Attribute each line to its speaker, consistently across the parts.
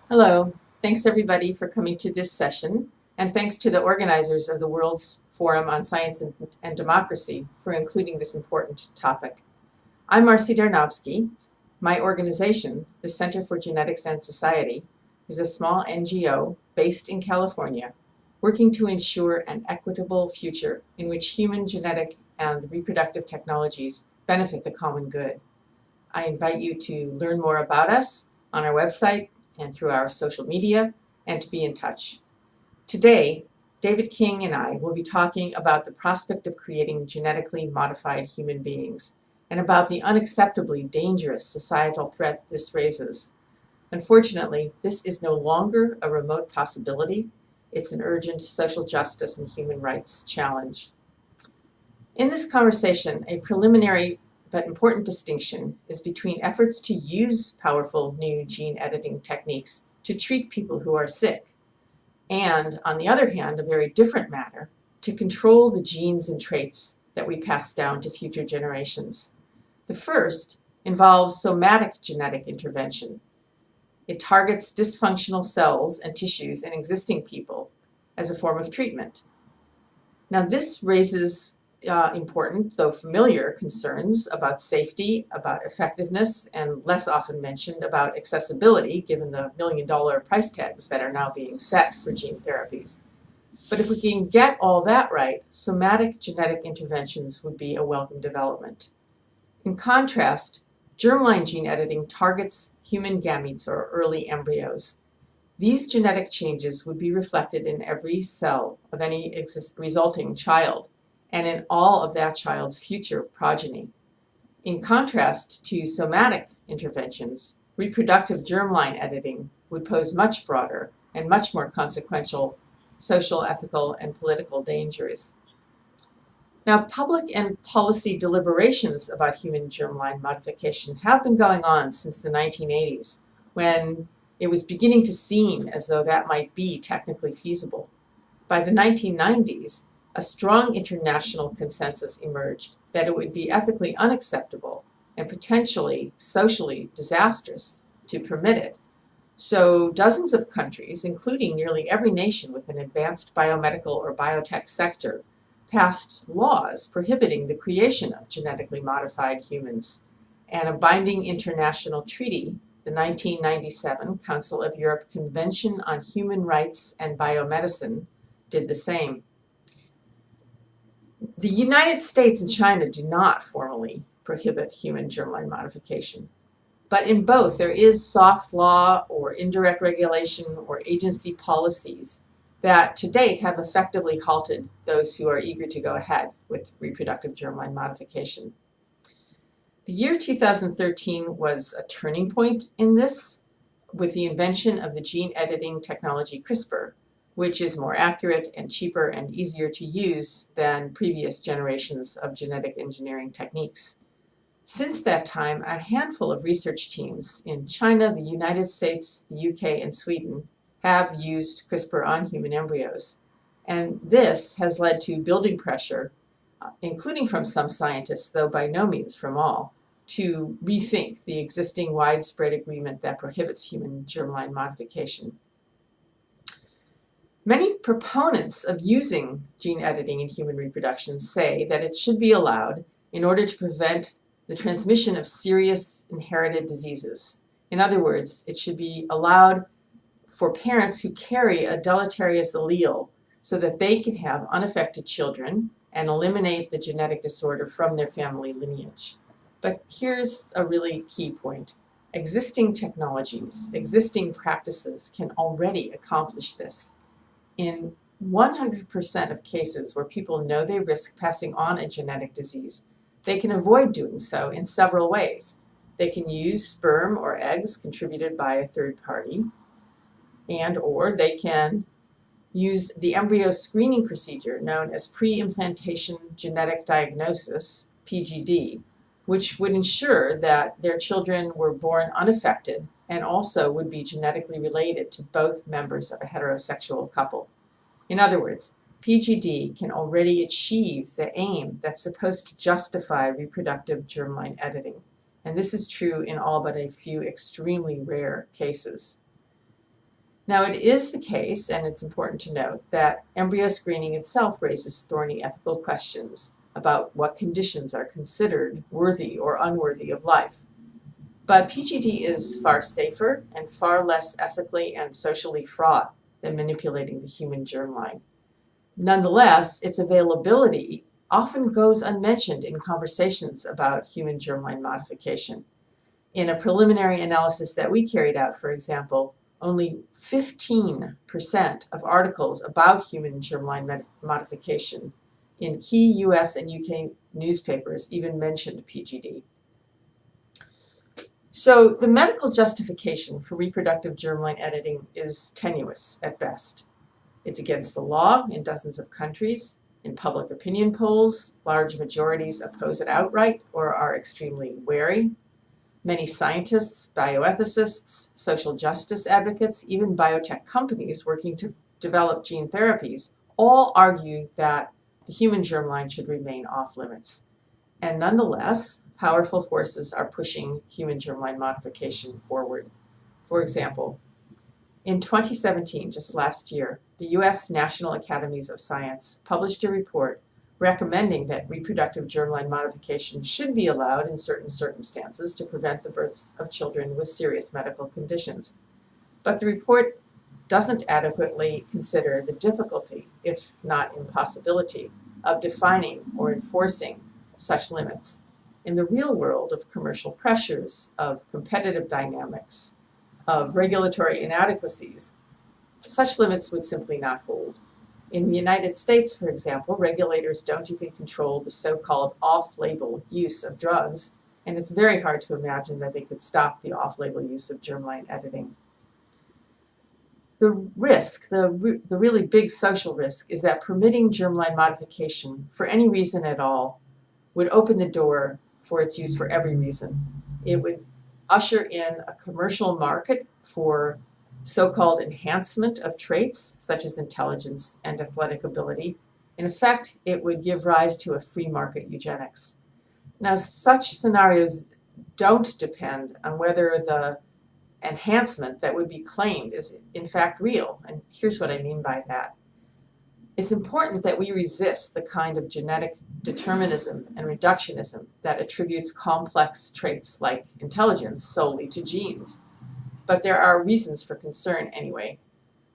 Speaker 1: Hello. Thanks everybody for coming to this session, and thanks to the organizers of the World's Forum on Science and Democracy for including this important topic. I'm Marcy Darnovsky. My organization, the Center for Genetics and Society, is a small NGO based in California, working to ensure an equitable future in which human genetic and reproductive technologies benefit the common good. I invite you to learn more about us on our website and through our social media, and to be in touch. Today, David King and I will be talking about the prospect of creating genetically modified human beings and about the unacceptably dangerous societal threat this raises. Unfortunately, this is no longer a remote possibility. It's an urgent social justice and human rights challenge. In this conversation, a preliminary but important distinction is between efforts to use powerful new gene editing techniques to treat people who are sick, and, on the other hand, a very different matter, to control the genes and traits that we pass down to future generations. The first involves somatic genetic intervention. It targets dysfunctional cells and tissues in existing people as a form of treatment. Now, this raises important, though familiar, concerns about safety, about effectiveness, and less often mentioned about accessibility, given the million-dollar price tags that are now being set for gene therapies. But if we can get all that right, somatic genetic interventions would be a welcome development. In contrast, germline gene editing targets human gametes or early embryos. These genetic changes would be reflected in every cell of any resulting child and in all of that child's future progeny. In contrast to somatic interventions, reproductive germline editing would pose much broader and much more consequential social, ethical, and political dangers. Now, public and policy deliberations about human germline modification have been going on since the 1980s, when it was beginning to seem as though that might be technically feasible. By the 1990s, a strong international consensus emerged that it would be ethically unacceptable and potentially socially disastrous to permit it. So dozens of countries, including nearly every nation with an advanced biomedical or biotech sector, passed laws prohibiting the creation of genetically modified humans, and a binding international treaty, the 1997 Council of Europe Convention on Human Rights and Biomedicine, did the same. The United States and China do not formally prohibit human germline modification, but in both there is soft law or indirect regulation or agency policies that to date have effectively halted those who are eager to go ahead with reproductive germline modification. The year 2013 was a turning point in this, with the invention of the gene editing technology CRISPR, which is more accurate and cheaper and easier to use than previous generations of genetic engineering techniques. Since that time, a handful of research teams in China, the United States, the UK, and Sweden have used CRISPR on human embryos. And this has led to building pressure, including from some scientists, though by no means from all, to rethink the existing widespread agreement that prohibits human germline modification. Many proponents of using gene editing in human reproduction say that it should be allowed in order to prevent the transmission of serious inherited diseases. In other words, it should be allowed for parents who carry a deleterious allele so that they can have unaffected children and eliminate the genetic disorder from their family lineage. But here's a really key point. Existing technologies, existing practices can already accomplish this. In 100% of cases where people know they risk passing on a genetic disease, they can avoid doing so in several ways. They can use sperm or eggs contributed by a third party, or they can use the embryo screening procedure known as pre-implantation genetic diagnosis, PGD, which would ensure that their children were born unaffected and also would be genetically related to both members of a heterosexual couple. In other words, PGD can already achieve the aim that's supposed to justify reproductive germline editing. And this is true in all but a few extremely rare cases. Now, it is the case, and it's important to note, that embryo screening itself raises thorny ethical questions about what conditions are considered worthy or unworthy of life. But PGD is far safer and far less ethically and socially fraught than manipulating the human germline. Nonetheless, its availability often goes unmentioned in conversations about human germline modification. In a preliminary analysis that we carried out, for example, only 15% of articles about human germline modification in key US and UK newspapers even mentioned PGD. So the medical justification for reproductive germline editing is tenuous at best. It's against the law in dozens of countries. In public opinion polls, large majorities oppose it outright or are extremely wary. Many scientists, bioethicists, social justice advocates, even biotech companies working to develop gene therapies all argue that the human germline should remain off limits. And nonetheless, powerful forces are pushing human germline modification forward. For example, in 2017, just last year, the US National Academies of Science published a report recommending that reproductive germline modification should be allowed in certain circumstances to prevent the births of children with serious medical conditions. But the report doesn't adequately consider the difficulty, if not impossibility, of defining or enforcing such limits. In the real world of commercial pressures, of competitive dynamics, of regulatory inadequacies, such limits would simply not hold. In the United States, for example, regulators don't even control the so-called off-label use of drugs, and it's very hard to imagine that they could stop the off-label use of germline editing. The risk, the really big social risk, is that permitting germline modification for any reason at all would open the door for its use for every reason. It would usher in a commercial market for so-called enhancement of traits such as intelligence and athletic ability. In effect, it would give rise to a free market eugenics. Now, such scenarios don't depend on whether the enhancement that would be claimed is in fact real, and here's what I mean by that. It's important that we resist the kind of genetic determinism and reductionism that attributes complex traits like intelligence solely to genes. But there are reasons for concern anyway.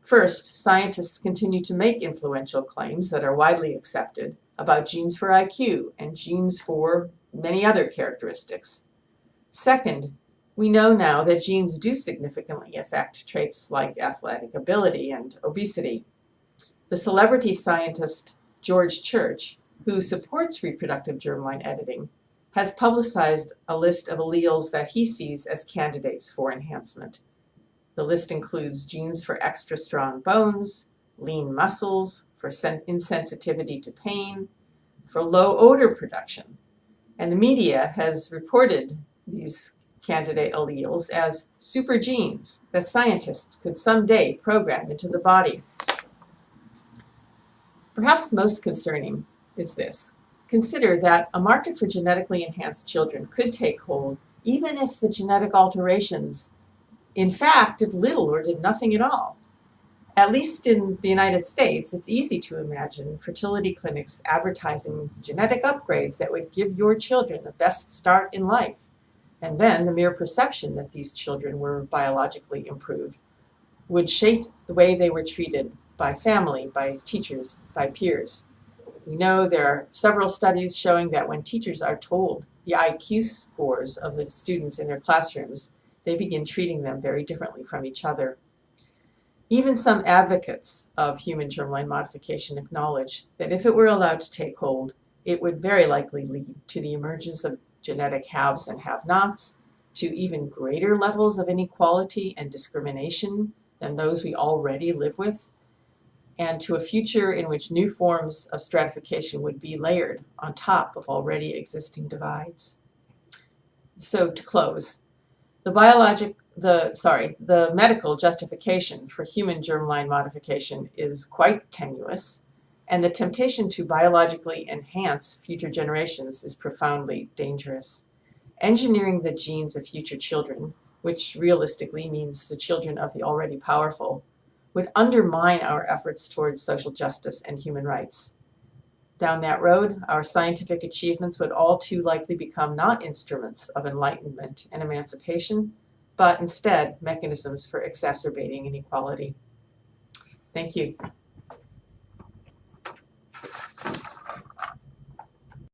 Speaker 1: First, scientists continue to make influential claims that are widely accepted about genes for IQ and genes for many other characteristics. Second, we know now that genes do significantly affect traits like athletic ability and obesity. The celebrity scientist George Church, who supports reproductive germline editing, has publicized a list of alleles that he sees as candidates for enhancement. The list includes genes for extra strong bones, lean muscles, for insensitivity to pain, for low odor production. And the media has reported these candidate alleles as super genes that scientists could someday program into the body. Perhaps most concerning is this. Consider that a market for genetically enhanced children could take hold even if the genetic alterations in fact did little or did nothing at all. At least in the United States, it's easy to imagine fertility clinics advertising genetic upgrades that would give your children the best start in life. And then the mere perception that these children were biologically improved would shape the way they were treated by family, by teachers, by peers. We know there are several studies showing that when teachers are told the IQ scores of the students in their classrooms, they begin treating them very differently from each other. Even some advocates of human germline modification acknowledge that if it were allowed to take hold, it would very likely lead to the emergence of genetic haves and have-nots, to even greater levels of inequality and discrimination than those we already live with, and to a future in which new forms of stratification would be layered on top of already existing divides. So to close, the medical justification for human germline modification is quite tenuous, and the temptation to biologically enhance future generations is profoundly dangerous. Engineering the genes of future children, which realistically means the children of the already powerful, would undermine our efforts towards social justice and human rights. Down that road, our scientific achievements would all too likely become not instruments of enlightenment and emancipation, but instead mechanisms for exacerbating inequality. Thank you.